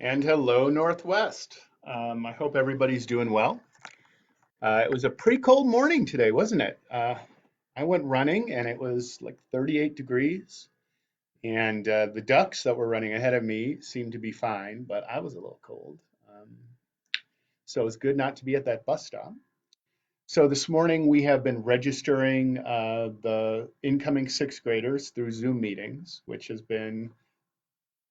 And hello, Northwest. I hope everybody's doing well. It was a pretty cold morning today, wasn't it? I went running and it was like 38 degrees. And the ducks that were running ahead of me seemed to be fine, but I was a little cold. Um, so it was good not to be at that bus stop. So this morning we have been registering the incoming sixth graders through Zoom meetings, which has been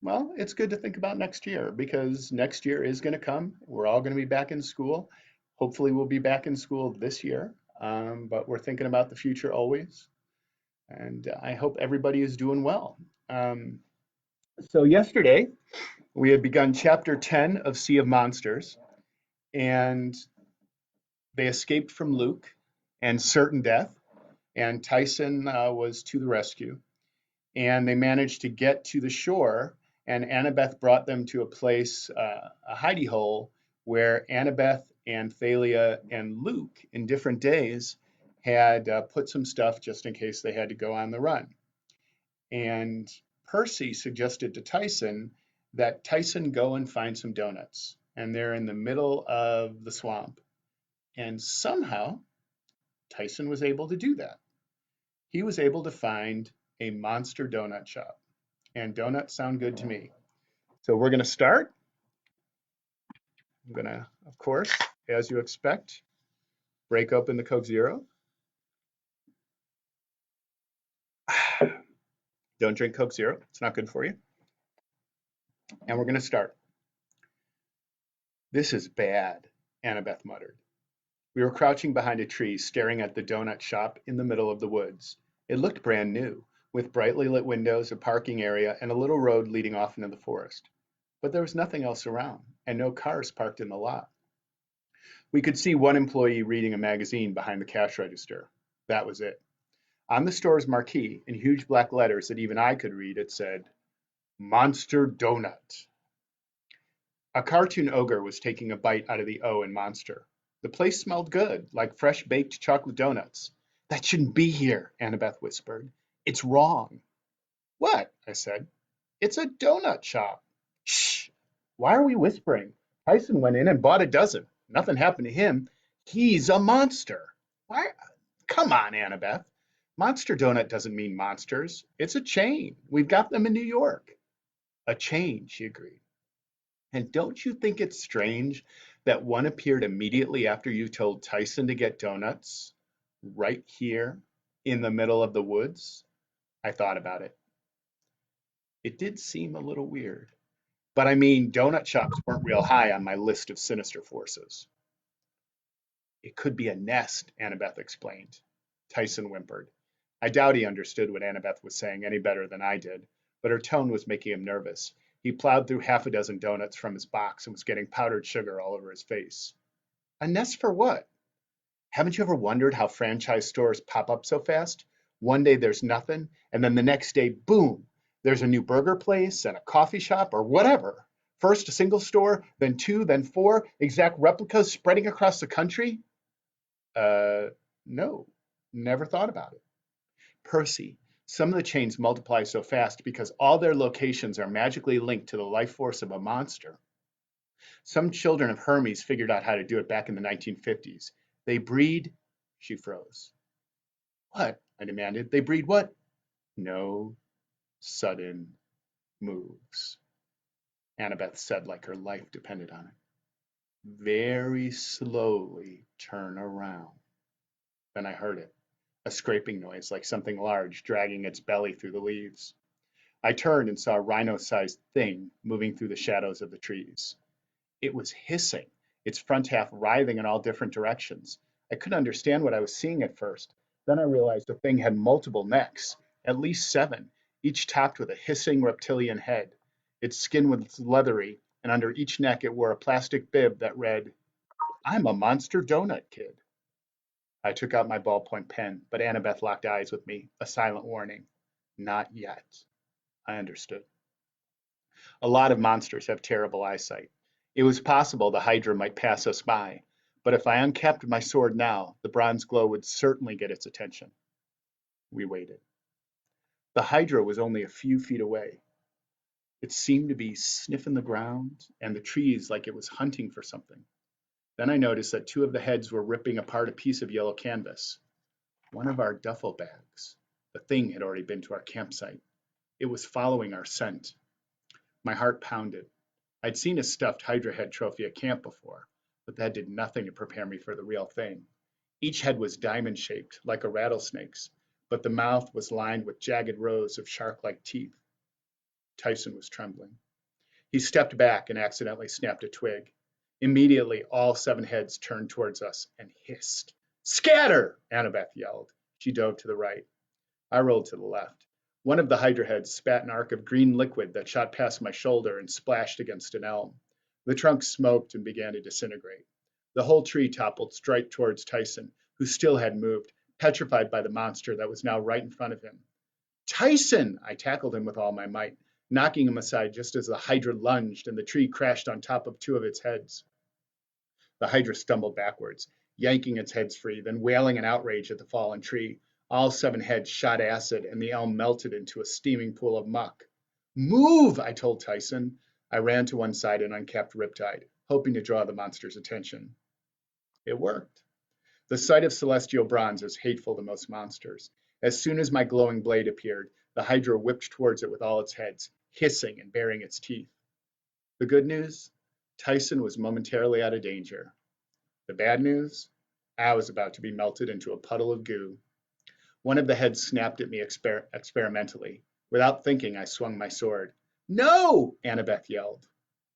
well, it's good to think about next year because next year is going to come. We're all going to be back in school. Hopefully, we'll be back in school this year, but we're thinking about the future always. And I hope everybody is doing well. Um, so, yesterday, we had begun chapter 10 of Sea of Monsters, and they escaped from Luke and certain death, and Tyson was to the rescue. And they managed to get to the shore. And Annabeth brought them to a place, a hidey hole, where Annabeth and Thalia and Luke, in different days, had put some stuff just in case they had to go on the run. And Percy suggested to Tyson that Tyson go and find some donuts. And they're in the middle of the swamp. And somehow Tyson was able to do that. He was able to find a monster donut shop. And donuts sound good to me. So we're going to start. I'm going to, of course, as you expect, break open the Coke Zero. Don't drink Coke Zero. It's not good for you. And we're going to start. This is bad, Annabeth muttered. We were crouching behind a tree, staring at the donut shop in the middle of the woods. It looked brand new, with brightly lit windows, a parking area, and a little road leading off into the forest. But there was nothing else around, and no cars parked in the lot. We could see one employee reading a magazine behind the cash register. That was it. On the store's marquee, in huge black letters that even I could read, it said, Monster Donut. A cartoon ogre was taking a bite out of the O in Monster. The place smelled good, like fresh baked chocolate donuts. That shouldn't be here, Annabeth whispered. It's wrong. What? I said. It's a donut shop. Shh! Why are we whispering? Tyson went in and bought a dozen. Nothing happened to him. He's a monster. Why? Come on, Annabeth. Monster Donut doesn't mean monsters. It's a chain. We've got them in New York. A chain, she agreed. And don't you think it's strange that one appeared immediately after you told Tyson to get donuts? Right here in the middle of the woods? I thought about it. It did seem a little weird. But I mean, donut shops weren't real high on my list of sinister forces. It could be a nest, Annabeth explained. Tyson whimpered. I doubt he understood what Annabeth was saying any better than I did, but her tone was making him nervous. He plowed through half a dozen donuts from his box and was getting powdered sugar all over his face. A nest for what? Haven't you ever wondered how franchise stores pop up so fast? One day there's nothing, and then the next day, boom, there's a new burger place and a coffee shop or whatever. First a single store, then two, then four, exact replicas spreading across the country? Uh, no, never thought about it. Percy, some of the chains multiply so fast because all their locations are magically linked to the life force of a monster. Some children of Hermes figured out how to do it back in the 1950s. They breed, she froze. What? I demanded. They breed what? No sudden moves, Annabeth said like her life depended on it. Very slowly turn around. Then I heard it, a scraping noise like something large dragging its belly through the leaves. I turned and saw a rhino-sized thing moving through the shadows of the trees. It was hissing, its front half writhing in all different directions. I couldn't understand what I was seeing at first. Then I realized the thing had multiple necks, at least 7, each topped with a hissing reptilian head. Its skin was leathery, and under each neck it wore a plastic bib that read, I'm a monster donut kid. I took out my ballpoint pen, but Annabeth locked eyes with me, a silent warning. Not yet. I understood. A lot of monsters have terrible eyesight. It was possible the Hydra might pass us by, but if I uncapped my sword now, the bronze glow would certainly get its attention. We waited. The Hydra was only a few feet away. It seemed to be sniffing the ground and the trees like it was hunting for something. Then I noticed that two of the heads were ripping apart a piece of yellow canvas. One of our duffel bags. The thing had already been to our campsite. It was following our scent. My heart pounded. I'd seen a stuffed hydra head trophy at camp before, but that did nothing to prepare me for the real thing. Each head was diamond-shaped, like a rattlesnake's, but the mouth was lined with jagged rows of shark-like teeth. Tyson was trembling. He stepped back and accidentally snapped a twig. Immediately, all 7 heads turned towards us and hissed. "Scatter!" Annabeth yelled. She dove to the right. I rolled to the left. One of the hydra heads spat an arc of green liquid that shot past my shoulder and splashed against an elm. The trunk smoked and began to disintegrate. The whole tree toppled straight towards Tyson, who still hadn't moved, petrified by the monster that was now right in front of him. "Tyson!" I tackled him with all my might, knocking him aside just as the hydra lunged and the tree crashed on top of 2 of its heads. The hydra stumbled backwards, yanking its heads free, then wailing in outrage at the fallen tree. All 7 heads shot acid, and the elm melted into a steaming pool of muck. "Move!" I told Tyson. I ran to one side and uncapped Riptide, hoping to draw the monster's attention. It worked. The sight of celestial bronze is hateful to most monsters. As soon as my glowing blade appeared, the hydra whipped towards it with all its heads, hissing and baring its teeth. The good news? Tyson was momentarily out of danger. The bad news? I was about to be melted into a puddle of goo. One of the heads snapped at me experimentally. Without thinking, I swung my sword. "No!" Annabeth yelled.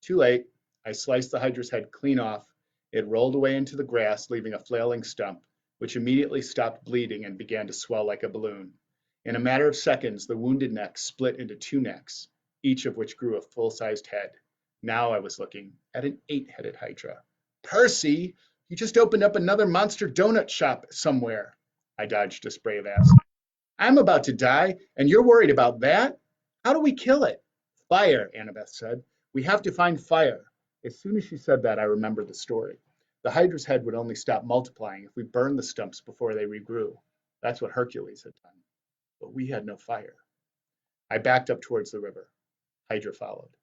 Too late. I sliced the hydra's head clean off. It rolled away into the grass, leaving a flailing stump, which immediately stopped bleeding and began to swell like a balloon. In a matter of seconds, the wounded neck split into 2 necks, each of which grew a full-sized head. Now I was looking at an 8-headed hydra. "Percy, you just opened up another monster donut shop somewhere." I dodged a spray of acid. "I'm about to die, and you're worried about that? How do we kill it?" "Fire," Annabeth said. "We have to find fire." As soon as she said that, I remembered the story. The hydra's head would only stop multiplying if we burned the stumps before they regrew. That's what Hercules had done. But we had no fire. I backed up towards the river. Hydra followed.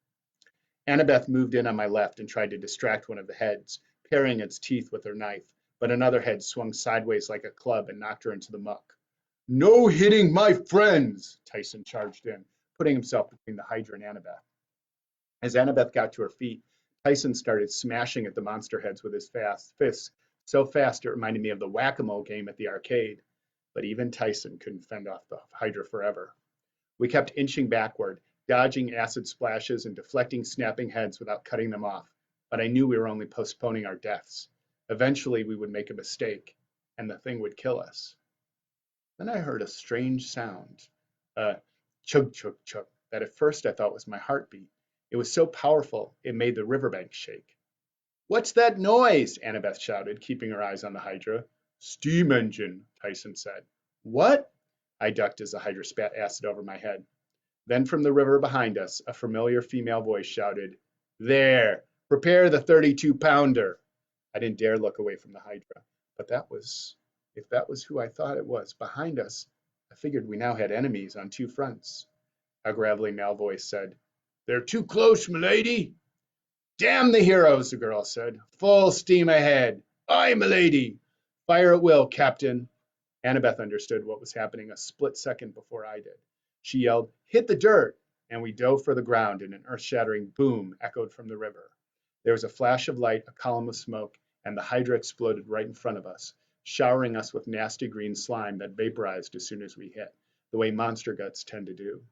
Annabeth moved in on my left and tried to distract one of the heads, parrying its teeth with her knife, but another head swung sideways like a club and knocked her into the muck. "No hitting my friends!" Tyson charged in, putting himself between the hydra and Annabeth. As Annabeth got to her feet, Tyson started smashing at the monster heads with his fast fists, so fast it reminded me of the whack-a-mole game at the arcade. But even Tyson couldn't fend off the hydra forever. We kept inching backward, dodging acid splashes and deflecting snapping heads without cutting them off. But I knew we were only postponing our deaths. Eventually we would make a mistake, and the thing would kill us. Then I heard a strange sound, a chug chug chug, that at first I thought was my heartbeat. It was so powerful it made the riverbank shake. "What's that noise?" Annabeth shouted, keeping her eyes on the hydra. "Steam engine," Tyson said. "What?" I ducked as the hydra spat acid over my head. Then from the river behind us, a familiar female voice shouted, "There, prepare the 32-pounder." I didn't dare look away from the hydra, but if that was who I thought it was behind us, I figured we now had enemies on 2 fronts. A gravelly male voice said, "They're too close, milady." "Damn the heroes," the girl said. "Full steam ahead. Aye, milady." "Fire at will, Captain." Annabeth understood what was happening a split second before I did. She yelled, "Hit the dirt!" and we dove for the ground, and an earth-shattering boom echoed from the river. There was a flash of light, a column of smoke, and the hydra exploded right in front of us, showering us with nasty green slime that vaporized as soon as we hit, the way monster guts tend to do.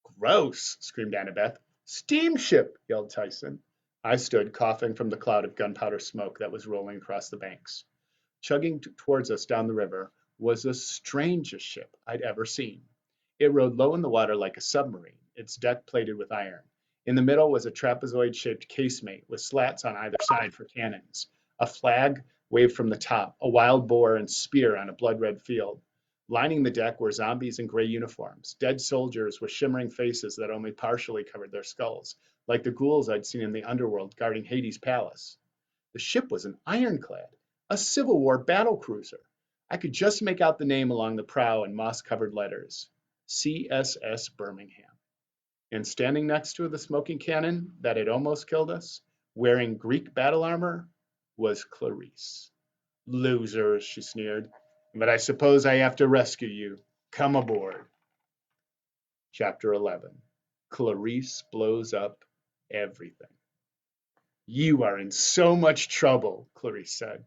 "Gross!" screamed Annabeth. "Steamship!" yelled Tyson. I stood coughing from the cloud of gunpowder smoke that was rolling across the banks. Chugging towards us down the river was the strangest ship I'd ever seen. It rode low in the water like a submarine, its deck plated with iron. In the middle was a trapezoid-shaped casemate with slats on either side for cannons. A flag waved from the top, a wild boar and spear on a blood-red field. Lining the deck were zombies in gray uniforms, dead soldiers with shimmering faces that only partially covered their skulls, like the ghouls I'd seen in the underworld guarding Hades' palace. The ship was an ironclad, a Civil War battle cruiser. I could just make out the name along the prow in moss-covered letters. CSS Birmingham. And standing next to the smoking cannon that had almost killed us, wearing Greek battle armor, was Clarice. Losers, she sneered. But I suppose I have to rescue you. Come aboard. Chapter 11. Clarice blows up everything. You are in so much trouble, Clarice said.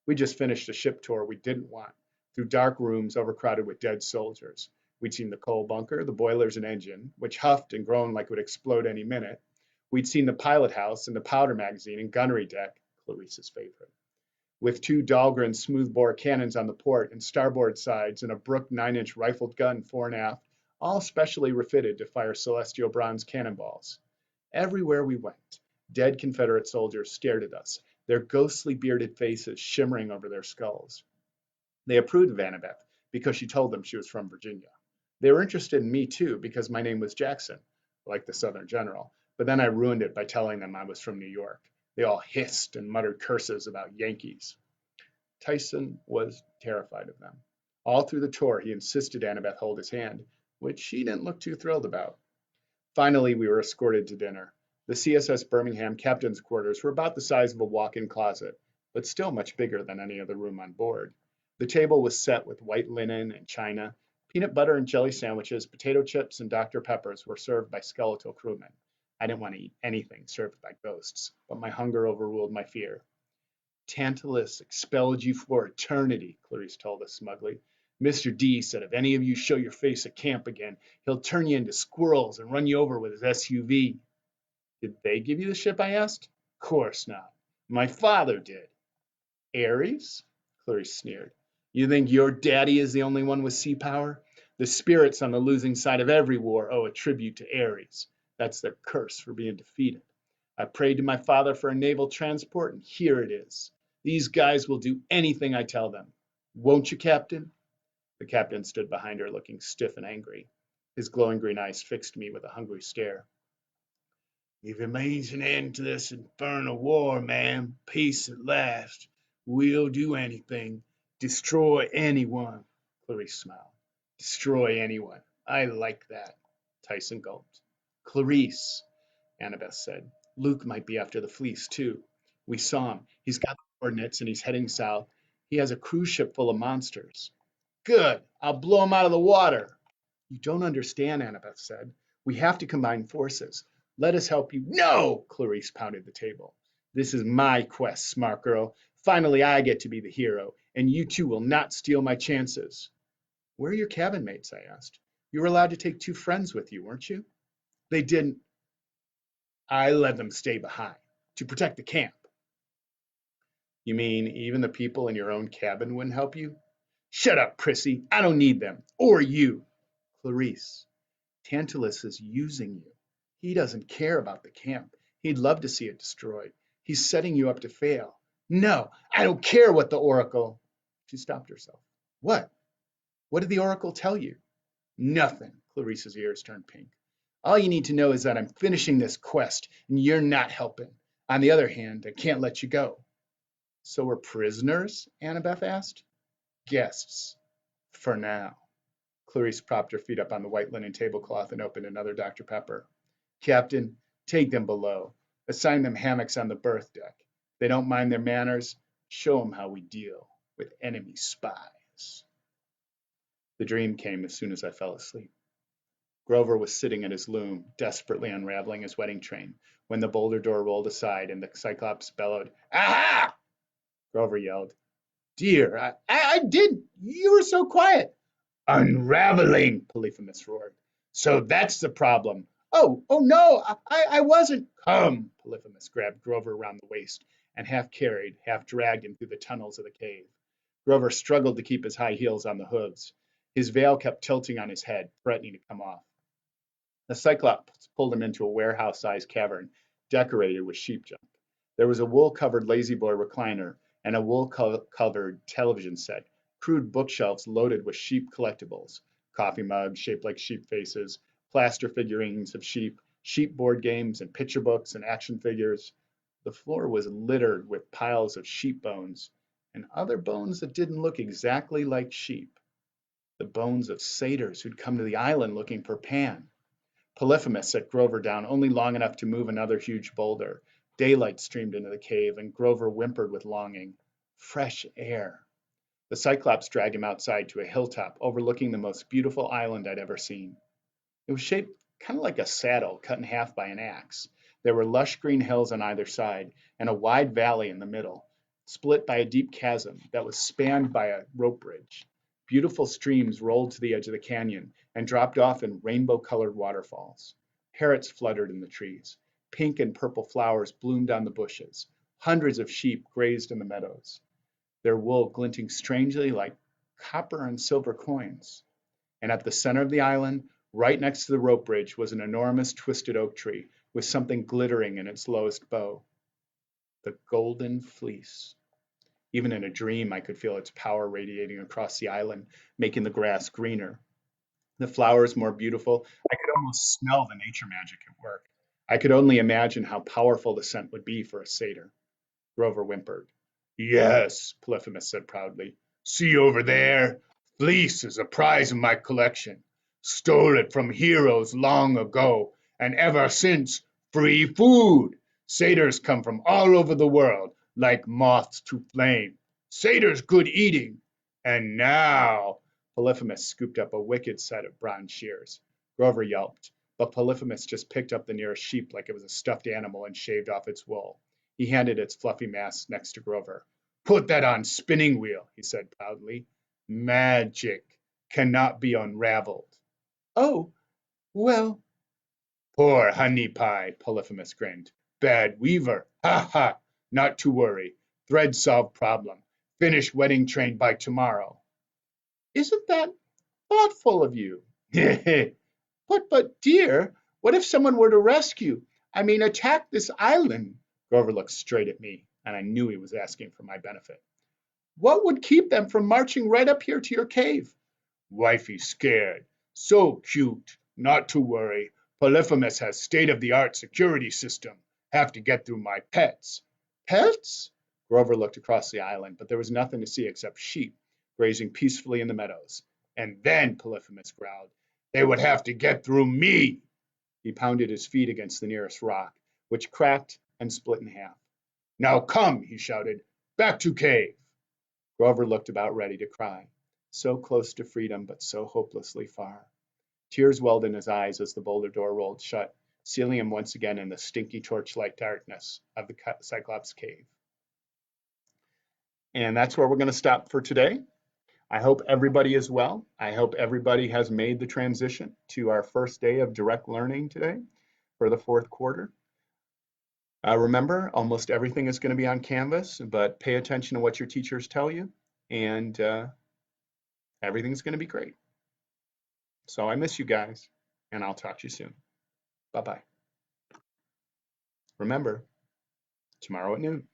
We just finished a ship tour we didn't want, through dark rooms overcrowded with dead soldiers. We'd seen the coal bunker, the boilers and engine, which huffed and groaned like it would explode any minute. We'd seen the pilot house and the powder magazine and gunnery deck, Clarice's favorite, with two Dahlgren smoothbore cannons on the port and starboard sides and a Brook 9-inch rifled gun fore and aft, all specially refitted to fire celestial bronze cannonballs. Everywhere we went, dead Confederate soldiers stared at us, their ghostly bearded faces shimmering over their skulls. They approved of Annabeth because she told them she was from Virginia. They were interested in me too because my name was Jackson, like the Southern general, but then I ruined it by telling them I was from New York. They all hissed and muttered curses about Yankees. Tyson was terrified of them. All through the tour, he insisted Annabeth hold his hand, which she didn't look too thrilled about. Finally, we were escorted to dinner. The CSS Birmingham captain's quarters were about the size of a walk-in closet, but still much bigger than any other room on board. The table was set with white linen and china. Peanut butter and jelly sandwiches, potato chips, and Dr. Peppers were served by skeletal crewmen. I didn't want to eat anything served by ghosts, but my hunger overruled my fear. Tantalus expelled you for eternity, Clarice told us smugly. Mr. D said if any of you show your face at camp again, he'll turn you into squirrels and run you over with his SUV. Did they give you the ship? I asked. Course not. My father did. Ares? Clarice sneered. You think your daddy is the only one with sea power? The spirits on the losing side of every war owe a tribute to Ares. That's their curse for being defeated. I prayed to my father for a naval transport, and here it is. These guys will do anything I tell them. Won't you, Captain? The captain stood behind her, looking stiff and angry. His glowing green eyes fixed me with a hungry stare. If it means an end to this infernal war, ma'am, peace at last, we'll do anything. Destroy anyone. Clarice smiled. Destroy anyone. I like that. Tyson gulped. Clarice, Annabeth said. Luke might be after the fleece, too. We saw him. He's got the coordinates and he's heading south. He has a cruise ship full of monsters. Good. I'll blow him out of the water. You don't understand, Annabeth said. We have to combine forces. Let us help you. No! Clarice pounded the table. This is my quest, smart girl. Finally, I get to be the hero, and you two will not steal my chances. Where are your cabin mates? I asked. You were allowed to take two friends with you, weren't you? They didn't. I let them stay behind to protect the camp. You mean even the people in your own cabin wouldn't help you? Shut up, Prissy. I don't need them. Or you. Clarice, Tantalus is using you. He doesn't care about the camp. He'd love to see it destroyed. He's setting you up to fail. No, I don't care what the Oracle. She stopped herself. What? What did the Oracle tell you? Nothing. Clarice's ears turned pink. All you need to know is that I'm finishing this quest and you're not helping. On the other hand, I can't let you go. So we're prisoners? Annabeth asked. Guests. For now. Clarice propped her feet up on the white linen tablecloth and opened another Dr. Pepper. Captain, take them below. Assign them hammocks on the berth deck. If they don't mind their manners, show them how we deal with enemy spies. The dream came as soon as I fell asleep. Grover was sitting at his loom, desperately unraveling his wedding train, when the boulder door rolled aside and the Cyclops bellowed, Aha! Grover yelled, Dear, I did. You were so quiet. Unraveling, Polyphemus roared. So that's the problem. Oh no, I wasn't. Come, Polyphemus grabbed Grover around the waist and half carried, half dragged him through the tunnels of the cave. Grover struggled to keep his high heels on the hooves. His veil kept tilting on his head, threatening to come off. The Cyclops pulled him into a warehouse-sized cavern decorated with sheep junk. There was a wool-covered lazy-boy recliner and a wool-covered television set, crude bookshelves loaded with sheep collectibles, coffee mugs shaped like sheep faces, plaster figurines of sheep, sheep board games and picture books and action figures. The floor was littered with piles of sheep bones and other bones that didn't look exactly like sheep. The bones of satyrs who'd come to the island looking for Pan. Polyphemus set Grover down only long enough to move another huge boulder. Daylight streamed into the cave, and Grover whimpered with longing. Fresh air. The Cyclops dragged him outside to a hilltop overlooking the most beautiful island I'd ever seen. It was shaped kind of like a saddle cut in half by an axe. There were lush green hills on either side, and a wide valley in the middle, split by a deep chasm that was spanned by a rope bridge. Beautiful streams rolled to the edge of the canyon and dropped off in rainbow-colored waterfalls. Parrots fluttered in the trees. Pink and purple flowers bloomed on the bushes. Hundreds of sheep grazed in the meadows, their wool glinting strangely like copper and silver coins. And at the center of the island, right next to the rope bridge, was an enormous twisted oak tree with something glittering in its lowest bough. The golden fleece. Even in a dream, I could feel its power radiating across the island, making the grass greener, the flowers more beautiful. I could almost smell the nature magic at work. I could only imagine how powerful the scent would be for a satyr. Grover whimpered. Yes, Polyphemus said proudly. See over there? Fleece is a prize in my collection. Stole it from heroes long ago, and ever since, free food. Satyrs come from all over the world, like moths to flame. Satyrs good eating. And now, Polyphemus scooped up a wicked set of bronze shears. Grover yelped, but Polyphemus just picked up the nearest sheep like it was a stuffed animal and shaved off its wool. He handed its fluffy mass next to Grover. Put that on spinning wheel, he said proudly. Magic cannot be unraveled. Oh, well. Poor honey pie, Polyphemus grinned. Bad weaver. Ha ha. Not to worry. Thread solved problem. Finish wedding train by tomorrow. Isn't that thoughtful of you? But dear, what if someone were to rescue? I mean, attack this island? Grover looked straight at me, and I knew he was asking for my benefit. What would keep them from marching right up here to your cave? Wifey's scared. So cute. Not to worry. Polyphemus has state-of-the-art security system. Have to get through my pets. Pets? Grover looked across the island, but there was nothing to see except sheep grazing peacefully in the meadows. And then, Polyphemus growled, they would have to get through me. He pounded his feet against the nearest rock, which cracked and split in half. Now come, he shouted, back to cave. Grover looked about ready to cry. So close to freedom, but so hopelessly far. Tears welled in his eyes as the boulder door rolled shut, sealing him once again in the stinky torchlight darkness of the Cyclops cave. And that's where we're going to stop for today. I hope everybody is well. I hope everybody has made the transition to our first day of direct learning today for the fourth quarter. Remember, almost everything is going to be on Canvas, but pay attention to what your teachers tell you, and everything's going to be great. So I miss you guys, and I'll talk to you soon. Bye-bye. Remember, tomorrow at noon.